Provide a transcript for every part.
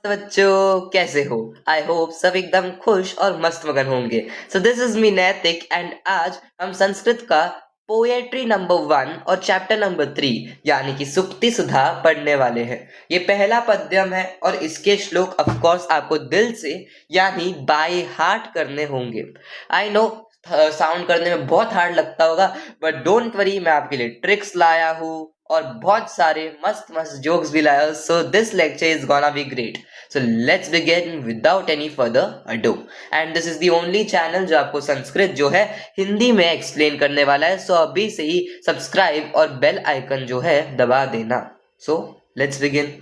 तो बच्चों कैसे हो? आई होप सब एकदम खुश और मस्त मगन होंगे। सो दिस इज मी नैतिक एंड आज हम संस्कृत का पोएट्री नंबर 1 और चैप्टर नंबर 3 यानी कि सुक्ति सुधा पढ़ने वाले हैं। ये पहला पद्यम है और इसके श्लोक ऑफ कोर्स आपको दिल से यानी बाय हार्ट करने होंगे। आई नो साउंड करने में बहुत हार्ड लगता होगा, बट डोंट वरी, मैं आपके लिए ट्रिक्स लाया हूँ और बहुत सारे मस्त मस्त जोक्स भी लाया हूँ। So this lecture is gonna be great. So let's begin without any further ado. And this is the only channel जो आपको संस्कृत जो है हिंदी में एक्सप्लेन करने वाला है। सो अभी से ही सब्सक्राइब और बेल आइकन जो है दबा देना। So let's begin.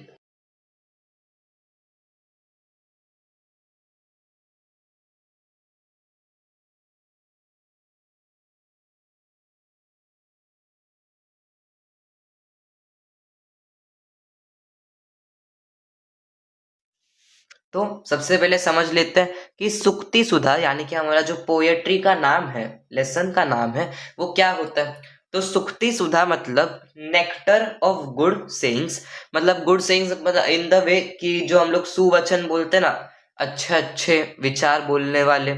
तो सबसे पहले समझ लेते हैं कि सुक्ति सुधा यानी कि हमारा जो पोएट्री का नाम है, लेसन का नाम है, वो क्या होता है। तो सुक्ति सुधा मतलब नेक्टर ऑफ गुड सेइंग्स, मतलब गुड सेइंग्स मतलब इन द वे कि जो हम लोग सुवचन बोलते हैं ना, अच्छे अच्छे विचार बोलने वाले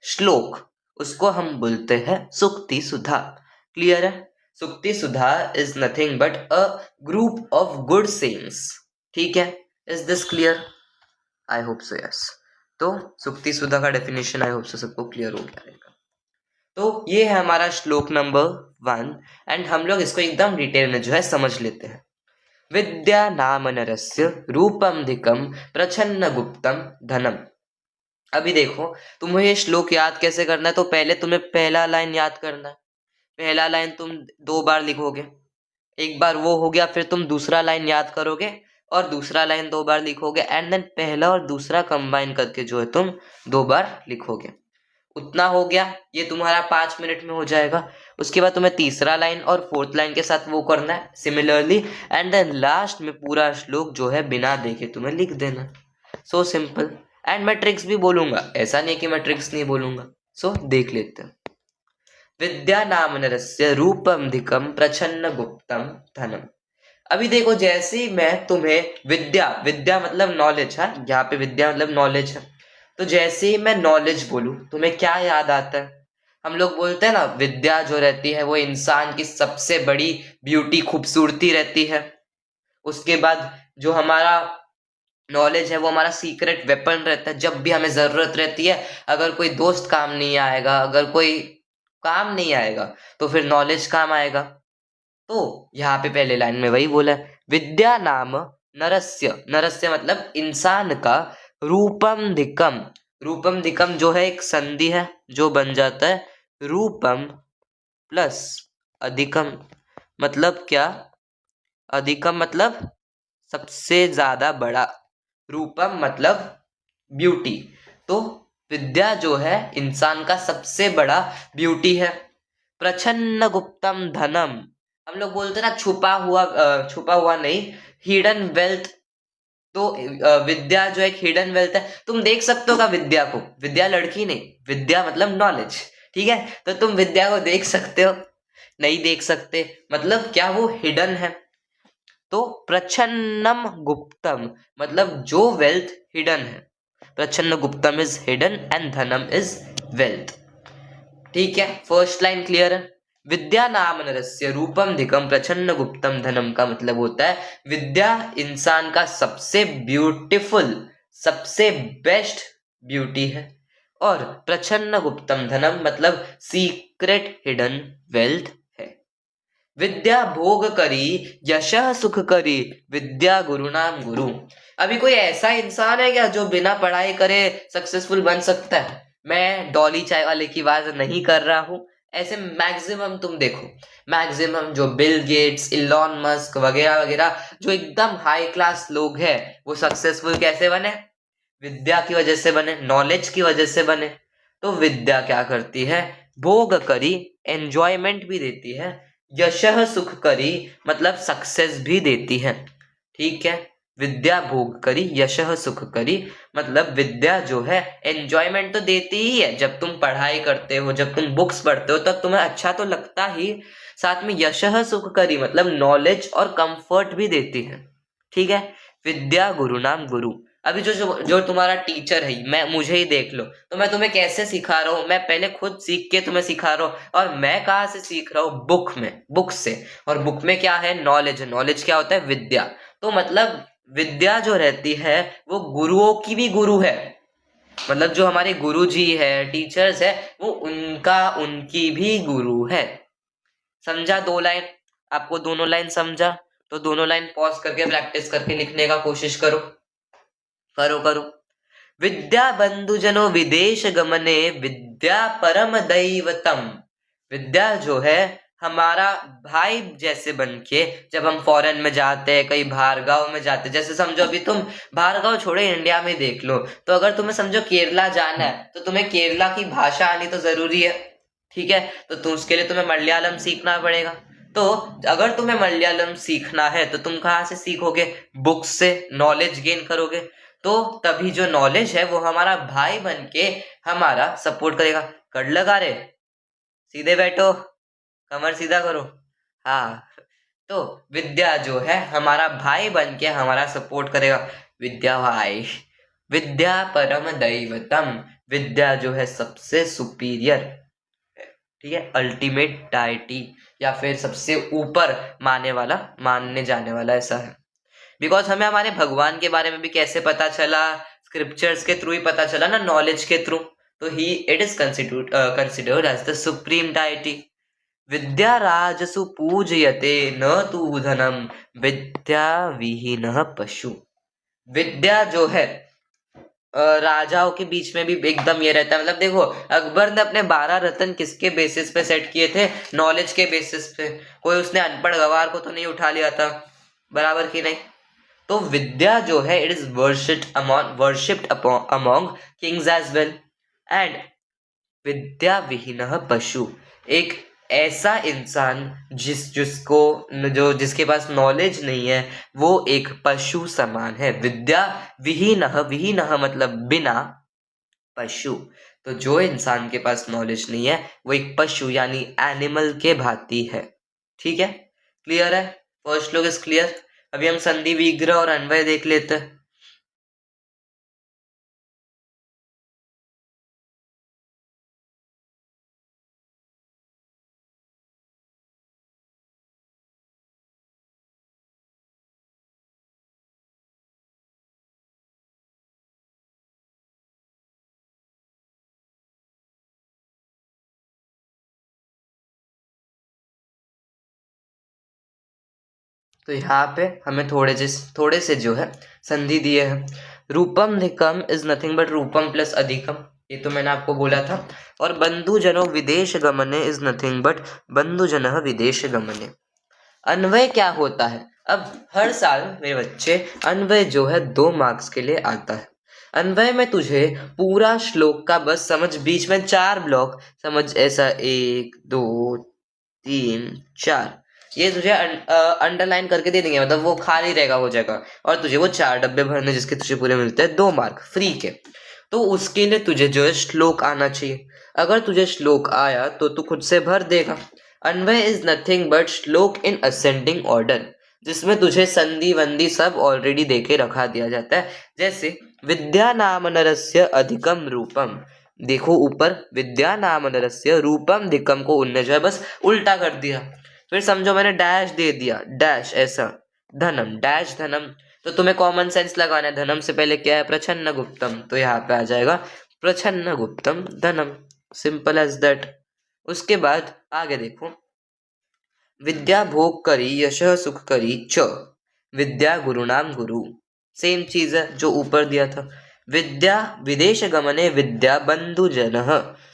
श्लोक, उसको हम बोलते हैं सुक्ति सुधा। क्लियर है? Sukti Sudha is nothing but a group of good sayings. ठीक है? Is this clear? I hope so yes. तो सुक्ति सुधा का डेफिनेशन आई होप सो सबको क्लियर हो गया रहेगा। तो ये है हमारा श्लोक नंबर 1 एंड हम लोग इसको एकदम डिटेल में जो है समझ लेते हैं। विद्या नाम नरस्य रूपम धिकम प्रछन्न गुप्तम धनम। अभी देखो, तुम्हें ये श्लोक याद कैसे करना है। तो पहले तुम्हें पहला लाइन याद करना है। पहला लाइन तुम 2 बार लिखोगे, एक बार वो हो गया, फिर तुम दूसरा लाइन याद करोगे और दूसरा लाइन 2 बार लिखोगे एंड देन पहला और दूसरा कंबाइन करके जो है तुम 2 बार लिखोगे। उतना हो गया, ये तुम्हारा 5 मिनट में हो जाएगा। उसके बाद तुम्हें तीसरा लाइन और फोर्थ लाइन के साथ वो करना है सिमिलरली एंड देन लास्ट में पूरा श्लोक जो है बिना देखे तुम्हें लिख देना। So simple. एंड मैं ट्रिक्स भी बोलूंगा, ऐसा नहीं कि मैं ट्रिक्स नहीं बोलूंगा। सो देख लेते हैं। विद्या नाम नरस्य रूपम धिकम प्रछन्न गुप्तम धनम। अभी देखो, जैसे ही मैं तुम्हें विद्या, विद्या मतलब नॉलेज है, यहाँ पे विद्या मतलब नॉलेज है, तो जैसे ही मैं नॉलेज बोलूं तुम्हें क्या याद आता है? हम लोग बोलते हैं ना, विद्या जो रहती है वो इंसान की सबसे बड़ी ब्यूटी, खूबसूरती रहती है। उसके बाद जो हमारा नॉलेज है वो हमारा सीक्रेट वेपन रहता है। जब भी हमें जरूरत रहती है, अगर कोई दोस्त काम नहीं आएगा, अगर कोई काम नहीं आएगा, तो फिर नॉलेज काम आएगा। तो यहाँ पे पहले लाइन में वही बोला है, विद्या नाम नरस्य, नरस्य मतलब इंसान का, रूपम धिकम, रूपम धिकम जो है एक संधि है जो बन जाता है रूपम प्लस अधिकम। मतलब क्या? अधिकम मतलब सबसे ज्यादा बड़ा, रूपम मतलब ब्यूटी। तो विद्या जो है इंसान का सबसे बड़ा ब्यूटी है। प्रछन्न गुप्तम धनम, हम लोग बोलते हैं ना छुपा हुआ नहीं, हिडन वेल्थ। तो विद्या जो एक हिडन वेल्थ है। तुम देख सकते हो का विद्या को, विद्या लड़की नहीं, विद्या मतलब नॉलेज। ठीक है? तो तुम विद्या को देख सकते हो? नहीं देख सकते, मतलब क्या वो हिडन है। तो प्रछन्नम गुप्तम मतलब जो वेल्थ हिडन है। प्रछन्न गुप्तम इज हिडन एंड धनम इज वेल्थ। ठीक है? फर्स्ट लाइन क्लियर है? विद्या नाम नरस्य रूपम धिकम प्रछन्न गुप्तम धनम का मतलब होता है विद्या इंसान का सबसे ब्यूटीफुल, सबसे बेस्ट ब्यूटी है। और प्रछन्न गुप्तम धनम मतलब सीक्रेट हिडन वेल्थ है। विद्या भोग करी यशः सुख करी विद्या गुरु नाम गुरु। अभी कोई ऐसा इंसान है क्या जो बिना पढ़ाई करे सक्सेसफुल बन सकता है? मैं डॉली चाय वाले की बात नहीं कर रहा हूं। ऐसे मैक्सिमम तुम देखो, मैक्सिमम जो बिल गेट्स, इलॉन मस्क वगैरह वगैरह जो एकदम हाई क्लास लोग हैं, वो सक्सेसफुल कैसे बने? विद्या की वजह से बने, नॉलेज की वजह से बने। तो विद्या क्या करती है? भोग करी, एंजॉयमेंट भी देती है, यशः सुख करी मतलब सक्सेस भी देती है। ठीक है? विद्या भोग करी यशः सुख करी मतलब विद्या जो है एंजॉयमेंट तो देती ही है। जब तुम पढ़ाई करते हो, जब तुम बुक्स पढ़ते हो, तब तुम्हें अच्छा तो लगता ही, साथ में यशः सुख करी मतलब नॉलेज और कंफर्ट भी देती है। ठीक है? विद्या गुरु नाम गुरु अभी जो तुम्हारा टीचर है, मैं मुझे ही देख लो, तो मैं तुम्हें कैसे सिखा रहा हूँ, मैं पहले खुद सीख के तुम्हें सिखा रहा हूँ। और मैं कहाँ से सीख रहा हूँ? बुक से। और बुक में क्या है? नॉलेज। नॉलेज क्या होता है? विद्या। तो मतलब विद्या जो रहती है वो गुरुओं की भी गुरु है। मतलब जो हमारे गुरु जी है, टीचर्स है, वो उनकी भी गुरु है। समझा? 2 लाइन। आपको दोनों लाइन समझा? तो दोनों लाइन पॉज करके प्रैक्टिस करके लिखने का कोशिश करो। करो करो। विद्या बंधुजनो विदेश गमने विद्या परम दैवतम। विद्या जो है हमारा भाई जैसे बन के, जब हम फॉरेन में जाते हैं, कहीं बाहर गांव में जाते हैं, जैसे समझो अभी तुम बाहर गांव छोड़े इंडिया में देख लो, तो अगर तुम्हें समझो केरला जाना है तो तुम्हें केरला की भाषा आनी तो जरूरी है। ठीक है? तो तुम उसके लिए तुम्हें मलयालम सीखना पड़ेगा। तो अगर तुम्हें मलयालम सीखना है तो तुम कहाँ से सीखोगे? बुक से नॉलेज गेन करोगे। तो तभी जो नॉलेज है वो हमारा भाई बन के हमारा सपोर्ट करेगा। कर लगा रे, सीधे बैठो, कमर सीधा करो। हाँ। तो विद्या जो है हमारा भाई बन के हमारा सपोर्ट करेगा। विद्या भाई, विद्या परम दैवतम। विद्या जो है सबसे सुपीरियर, ठीक है, अल्टीमेट डाइटी, या फिर सबसे ऊपर मानने जाने वाला, ऐसा है। बिकॉज हमें हमारे भगवान के बारे में भी कैसे पता चला? स्क्रिप्चर्स के थ्रू ही पता चला ना, नॉलेज के थ्रू। तो ही it is considered as the supreme deity. विद्या राजसु पूजयते न तू धनम, विद्या विहीन पशु। विद्या जो है राजाओं के बीच में भी एकदम ये रहता है। मतलब देखो, अकबर ने अपने 12 रत्न किसके बेसिस पे सेट किए थे? नॉलेज के बेसिस पे। कोई उसने अनपढ़ गवार को तो नहीं उठा लिया था, बराबर की नहीं? तो विद्या जो है it is worshipped among kings as well. And विद्या विहीन पशु, एक ऐसा इंसान जिसके पास नॉलेज नहीं है, वो एक पशु समान है। विद्या विहीन, विहीन मतलब बिना, पशु। तो जो इंसान के पास नॉलेज नहीं है वो एक पशु यानी एनिमल के भांति है। ठीक है? क्लियर है? फर्स्ट लोग इज क्लियर। अभी हम संधि विग्रह और अन्वय देख लेते हैं। तो यहाँ पे हमें थोड़े से जो है संधि दिए हैं। रूपम धिकम इज नथिंग बट रूपम प्लस अधिकम, ये तो मैंने आपको बोला था। और बंधु जनो विदेश गमने इज नथिंग बट बंधु जन विदेश गमने। अन्वय क्या होता है? अब हर साल मेरे बच्चे अन्वय जो है 2 मार्क्स के लिए आता है। अन्वय में तुझे पूरा श्लोक का बस समझ, बीच में 4 ब्लॉक समझ, ऐसा 1 2 3 4, ये तुझे अंडरलाइन करके दे देंगे, मतलब वो खाली रहेगा हो जाएगा। और तुझे वो 4 डब्बे भरने जिसके तुझे पूरे मिलते हैं 2 मार्क फ्री के। तो उसके लिए तुझे जो है श्लोक आना चाहिए। अगर तुझे श्लोक आया तो तू खुद से भर देगा। अन्वय इज नथिंग बट श्लोक इन असेंडिंग ऑर्डर, जिसमें तुझे संधि वंधि सब ऑलरेडी देके रखा दिया जाता है। जैसे विद्या नाम नरस्य अधिकम रूपम, देखो ऊपर विद्या नाम नरस्य रूपम धिकम को उनने जो है बस उल्टा कर दिया। फिर समझो मैंने डैश दे दिया, डैश ऐसा, धनम डैश धनम। तो तुम्हें कॉमन सेंस लगाना है, धनम से पहले क्या है? प्रछन्न गुप्तम, तो यहाँ पे आ जाएगा प्रछन्न गुप्तम धनम। Simple as that. उसके बाद आगे देखो, विद्या भोग करी यश सुख करी च, विद्या गुरुनाम गुरु। सेम चीज है जो ऊपर दिया था। विद्या विदेश गमने विद्या बंधु जन।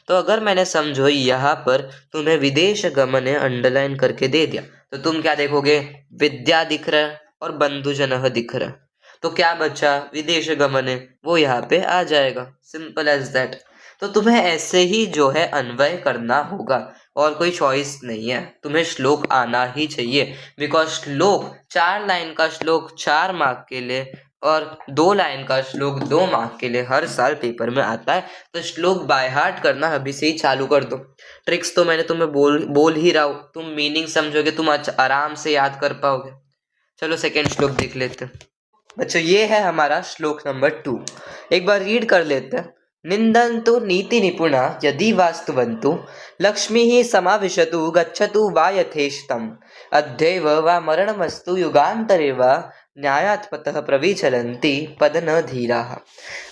तो अगर मैंने समझो यहाँ पर तुम्हें विदेश गमने अंडरलाइन करके दे दिया, तो तुम क्या देखोगे? विद्या दिख रहा है और बंधु जन दिख रहा है। तो क्या बचा? विदेश गमने, वो यहाँ पे आ जाएगा। Simple as that. तो तुम्हें ऐसे ही जो है अन्वय करना होगा, और कोई चॉइस नहीं है, तुम्हें श्लोक आना ही चाहिए। बिकॉज श्लोक 4 लाइन का श्लोक 4 मार्क के लिए और 2 लाइन का श्लोक 2 मार्क के लिए हर साल पेपर में आता है। तो श्लोक बाय हार्ट करना अभी से ही चालू कर दो। ट्रिक्स तो मैंने तुम्हें बोल ही रहा हूँ, तुम मीनिंग समझोगे, तुम आराम से याद कर पाओगे। चलो सेकेंड श्लोक देख लेते हैं। बच्चों ये है हमारा श्लोक नंबर 2। एक बार रीड कर लेते हैं। निंदन्तु नीति निपुणा यदि वास्तुवन्तु लक्ष्मीः समाविशतु गच्छतु वा यथेष्टम् अद्यैव वा मरणमस्तु युगान्तरे वा न्यायात् पतः प्रविचलन्ति पद न धीराः।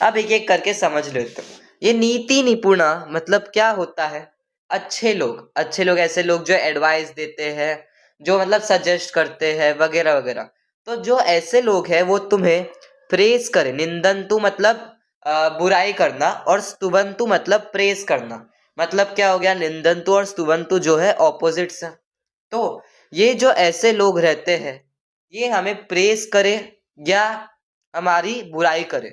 अब एक एक करके समझ लेते हैं। ये नीति निपुणा मतलब क्या होता है? अच्छे लोग ऐसे लोग जो एडवाइस देते हैं, जो मतलब सजेस्ट करते हैं वगैरह वगैरह। तो जो ऐसे लोग हैं वो तुम्हें प्रेस करें। निंदन्तु मतलब बुराई करना और स्तुवन्तु मतलब प्रेस करना। मतलब क्या हो गया? निंदन्तु और स्तुवन्तु जो है ऑपोजिट्स हैं। तो ये जो ऐसे लोग रहते हैं ये हमें प्रेस करे या हमारी बुराई करे।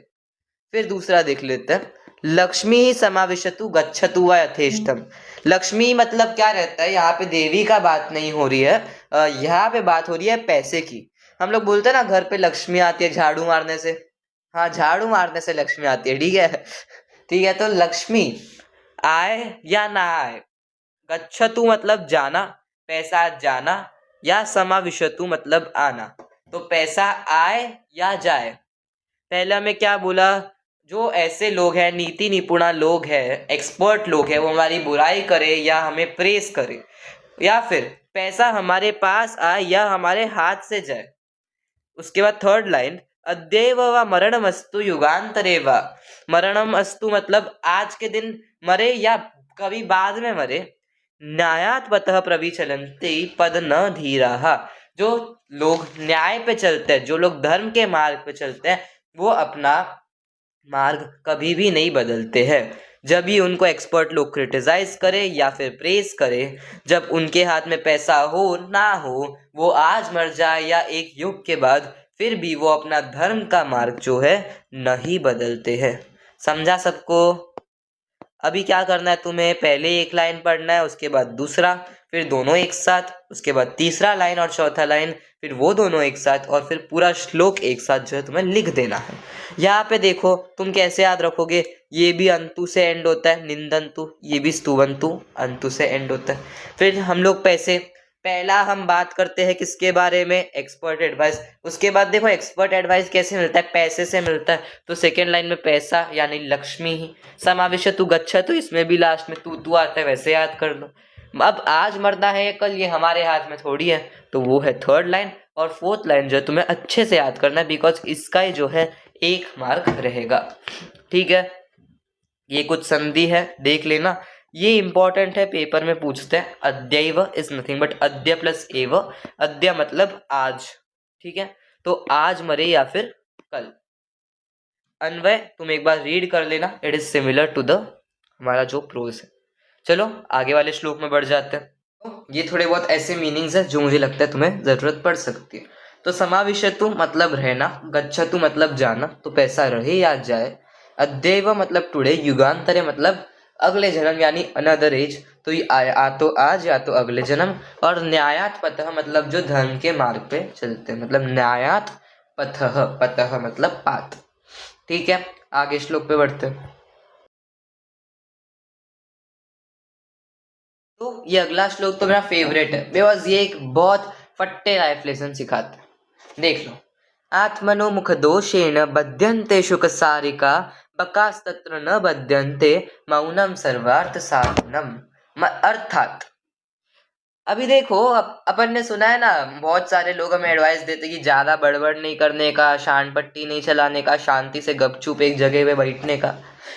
फिर दूसरा देख लेते हैं। लक्ष्मी ही समाविशतु गच्छतु व यथेष्टम। लक्ष्मी मतलब क्या रहता है? यहाँ पे देवी का बात नहीं हो रही है, यहाँ पे बात हो रही है पैसे की। हम लोग बोलते हैं ना घर पे लक्ष्मी आती है झाड़ू मारने से। हाँ, झाड़ू मारने से लक्ष्मी आती है, ठीक है। ठीक है, तो लक्ष्मी आए या ना आए, गच्छतु मतलब जाना, पैसा जाना, या समाविशतु मतलब आना। तो पैसा आए या जाए। पहले हमें क्या बोला? जो ऐसे लोग हैं, नीति निपुणा लोग हैं, एक्सपर्ट लोग हैं, वो हमारी बुराई करे या हमें प्रेस करे, या फिर पैसा हमारे पास आए या हमारे हाथ से जाए। उसके बाद थर्ड लाइन, अद्यैव वा मरणमस्तु युगांतरे वा। मरणम अस्तु मतलब आज के दिन मरे या कभी बाद में मरे। न्यायात् पतः प्रविचलन्ति पद न धीराः। जो लोग न्याय पे चलते हैं, जो लोग धर्म के मार्ग पे चलते हैं, वो अपना मार्ग कभी भी नहीं बदलते हैं। जब भी उनको एक्सपर्ट लोग क्रिटिसाइज करे या फिर प्रेस करे, जब उनके हाथ में पैसा हो ना हो, वो आज मर जाए या एक युग के बाद, फिर भी वो अपना धर्म का मार्ग जो है नहीं बदलते हैं। समझा सबको? अभी क्या करना है तुम्हें? पहले एक लाइन पढ़ना है, उसके बाद दूसरा, फिर दोनों एक साथ, उसके बाद तीसरा लाइन और चौथा लाइन, फिर वो दोनों एक साथ, और फिर पूरा श्लोक एक साथ जो है तुम्हें लिख देना है। यहाँ पे देखो तुम कैसे याद रखोगे। ये भी अंतु से एंड होता है, निंदन्तु, ये भी स्तुवन्तु अंतु से एंड होता है। फिर हम लोग पैसे, पहला हम बात करते हैं किसके बारे में? Expert advice. उसके बाद देखो एक्सपर्ट एडवाइस कैसे मिलता है? पैसे से मिलता है। तो सेकेंड लाइन में पैसा यानी लक्ष्मी ही। समाविशतु गच्छतु, इसमें भी लास्ट में तू आता है, वैसे याद कर लो। अब आज मरना है या कल, ये हमारे हाथ में थोड़ी है। तो वो है थर्ड लाइन। और फोर्थ लाइन जो है तुम्हें अच्छे से याद करना है, बिकॉज इसका ही जो है 1 मार्क रहेगा। ठीक है, ये कुछ संधि है, देख लेना, ये इंपॉर्टेंट है, पेपर में पूछते हैं। अद्यैव इज नथिंग बट अद्य प्लस एव। अद्य मतलब आज, ठीक है। तो आज मरे या फिर कल। अन्वय तुम एक बार रीड कर लेना, it is similar to the हमारा जो प्रोज है। चलो आगे वाले श्लोक में बढ़ जाते हैं। तो ये थोड़े बहुत ऐसे मीनिंग्स है जो मुझे लगता है तुम्हें जरूरत पड़ सकती है। तो समाविशतु मतलब रहना, गच्छतु मतलब जाना, तो पैसा रहे या जाए। अद्यैव मतलब टुडे, युगांतरे मतलब अगले जन्म यानी अनदर एज, तो ये आ तो आज या तो अगले जन्म। और न्यायात पतः मतलब जो धर्म के मार्ग पे चलते हैं, मतलब न्यायात पतः, पतः मतलब पाथ। ठीक है, आगे श्लोक पे बढ़ते हैं। तो ये अगला श्लोक तो मेरा फेवरेट है, बिकॉज ये एक बहुत फट्टे लाइफ लेसन सिखाता है। देख लो, आत्मनो मुख दोषेण बध्यन्ते शुक सारिका बकास्तत्र न बध्यन्ते मौनम सर्वार्थ साधनम। अर्थात अभी देखो, अपन ने सुना है ना, बहुत सारे लोग हमें एडवाइस देते कि ज्यादा बड़बड़ नहीं करने का, शान पट्टी नहीं चलाने का, शांति से गपचुप एक जगह पे बैठने का।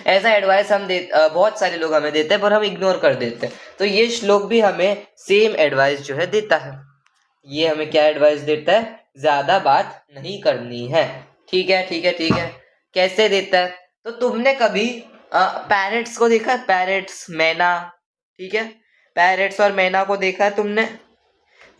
ऐसा एडवाइस हम बहुत सारे लोग हमें देते हैं, पर हम इग्नोर कर देते हैं। तो ये श्लोक भी हमें सेम एडवाइस जो है देता है। ये हमें क्या एडवाइस देता है? ज्यादा बात नहीं करनी है। ठीक है, ठीक है, ठीक है। कैसे देता है? तो तुमने कभी पैरेट्स को देखा है? पैरेट्स, मैना, ठीक है, पैरेट्स और मैना को देखा है तुमने?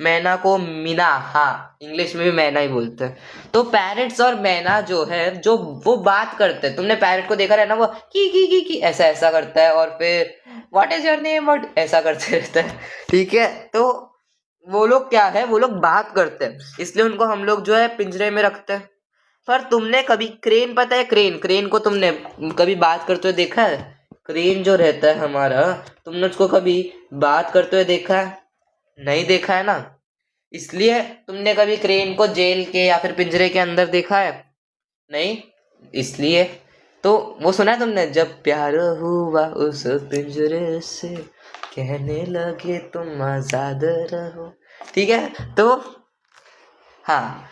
मैना को मीना, हाँ, इंग्लिश में भी मैना ही बोलते हैं। तो पैरेट्स और मैना जो है, जो वो बात करते हैं, तुमने पैरेट को देखा है ना, वो की ऐसा ऐसा करता है, और फिर what is your name what ऐसा करते रहता है। ठीक है, तो वो लोग क्या है, वो लोग बात करते हैं, इसलिए उनको हम लोग जो है पिंजरे में रखते हैं। पर तुमने कभी क्रेन, पता है क्रेन, क्रेन को तुमने कभी बात करते हुए देखा है? क्रेन जो रहता है हमारा, तुमने उसको कभी बात करते हुए देखा है? नहीं देखा है ना। इसलिए तुमने कभी क्रेन को जेल के या फिर पिंजरे के अंदर देखा है? नहीं, इसलिए तो वो सुना है तुमने, जब प्यार हुआ उस पिंजरे से, कहने लगे तुम आजाद रहो। ठीक है, तो हाँ,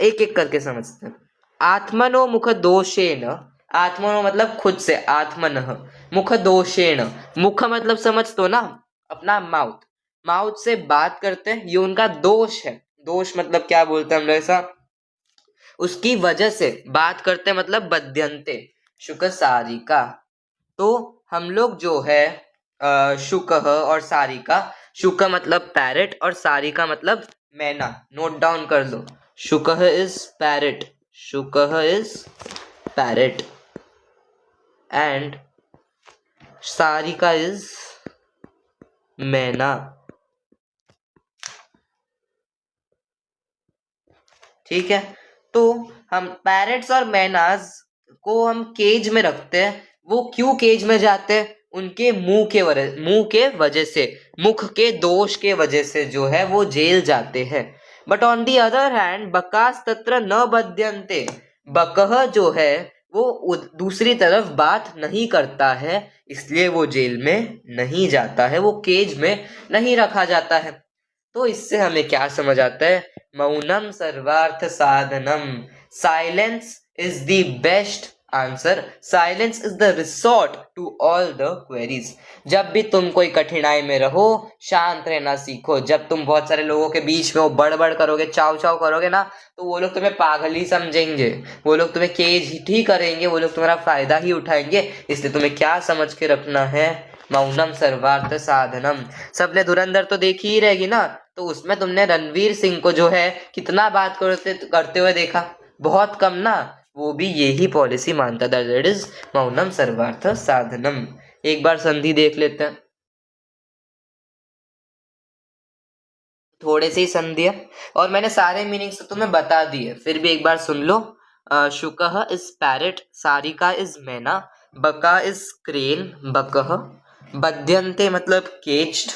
एक एक करके समझते हैं। आत्मनो मुख दोषेण, आत्मनो मतलब खुद से, आत्मनः मुख दोषेण, मुख मतलब समझ तो ना, अपना माउथ, माउथ से बात करते हैं, ये उनका दोष है। दोष मतलब क्या बोलते हैं हम लोग ऐसा, उसकी वजह से बात करते मतलब बद्यंते, शुक सारिका। तो हम लोग जो है शुक और सारिका, शुक मतलब पैरेट और सारिका मतलब मैना, नोट डाउन कर लो। शुक इज पैरेट, शुक इज पैरेट एंड सारिका इज मैना। ठीक है, तो हम पैरेट्स और मैनास को हम केज में रखते हैं। वो क्यों केज में जाते हैं, उनके मुंह के वजह से, मुख के दोष के वजह से जो है वो जेल जाते हैं। But on the other hand बकास तत्र न बध्यन्ते, बकह जो है वो दूसरी तरफ बात नहीं करता है, इसलिए वो जेल में नहीं जाता है, वो केज में नहीं रखा जाता है। तो इससे हमें क्या समझ आता है, मौनम सर्वार्थ साधनम, silence is the best answer, silence is the resort to all the queries. जब भी तुम कोई कठिनाई में रहो, शांत रहना सीखो। जब तुम बहुत सारे लोगों के बीच में वो बड़बड़ करोगे, चाव चाव करोगे ना, तो वो लोग तुम्हें पागल ही समझेंगे, वो लोग तुम्हें केज ही करेंगे, वो लोग तुम्हारा फायदा ही उठाएंगे। इसलिए तुम्हें क्या समझ के रखना है, मौनम सर्वार्थ साधनम। सबने धुरंधर तो देखी ही रहेगी ना, तो उसमें तुमने रणवीर सिंह को जो है कितना बात करते हुए देखा, बहुत कम ना। वो भी यही पॉलिसी मानता था, दैट इज मौनम सर्वार्थ साधनम। एक बार संधि देख लेते हैं, थोड़े से ही संधि है और मैंने सारे मीनिंग्स तो तुम्हें बता दिए, फिर भी एक बार सुन लो। शुकः इज पैरेट, सारिका इज मैना, बका इज क्रेन, बकह, बध्यन्ते मतलब केज्ड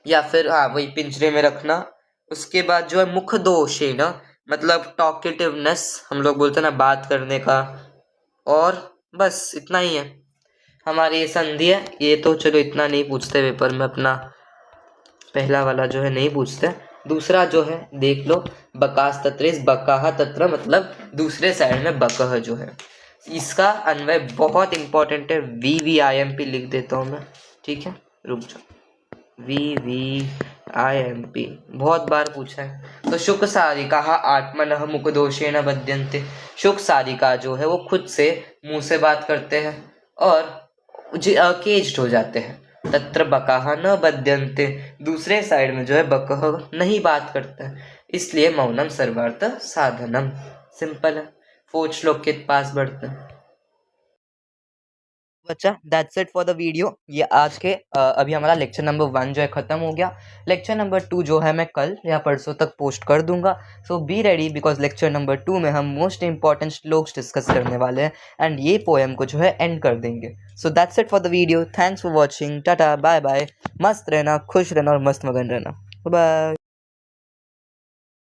या फिर हाँ वही पिंजरे में रखना। उसके बाद जो है मुख दोष है ना, मतलब टॉकेटिवनेस, हम लोग बोलते हैं ना बात करने का। और बस इतना ही है हमारी ये संधि है। ये तो चलो इतना नहीं पूछते पेपर में, अपना पहला वाला जो है नहीं पूछते। दूसरा जो है देख लो, बकास तत्र इस बकाह तत्र मतलब दूसरे साइड में बकह जो है, इसका अन्वय बहुत इंपॉर्टेंट है। VVIMP लिख देता हूँ मैं, ठीक है, रुक जाओ। VVIMP बहुत बार पूछा है। तो शुक सारिका आत्मनः मुख दोषेण बध्यन्ते, शुक सारिका जो है वो खुद से मुंह से बात करते हैं और केज्ड हो जाते हैं। तत्र बकाह न बध्यन्ते, दूसरे साइड में जो है बकह नहीं बात करता है, इसलिए मौनम सर्वार्थ साधनम। सिंपल है। 4 श्लोक के पास बढ़ते हैं बच्चा। That's it for the video. ये आज के अभी हमारा लेक्चर नंबर 1 जो है ख़त्म हो गया। लेक्चर नंबर 2 जो है मैं कल या परसों तक पोस्ट कर दूंगा। So be ready, because lecture number 2 में हम मोस्ट इंपॉर्टेंट श्लोक्स डिस्कस करने वाले हैं एंड ये पोएम को जो है एंड कर देंगे। So that's it for the video. Thanks for watching. टाटा बाय बाय। मस्त रहना, खुश रहना और मस्त मगन रहना। बाय।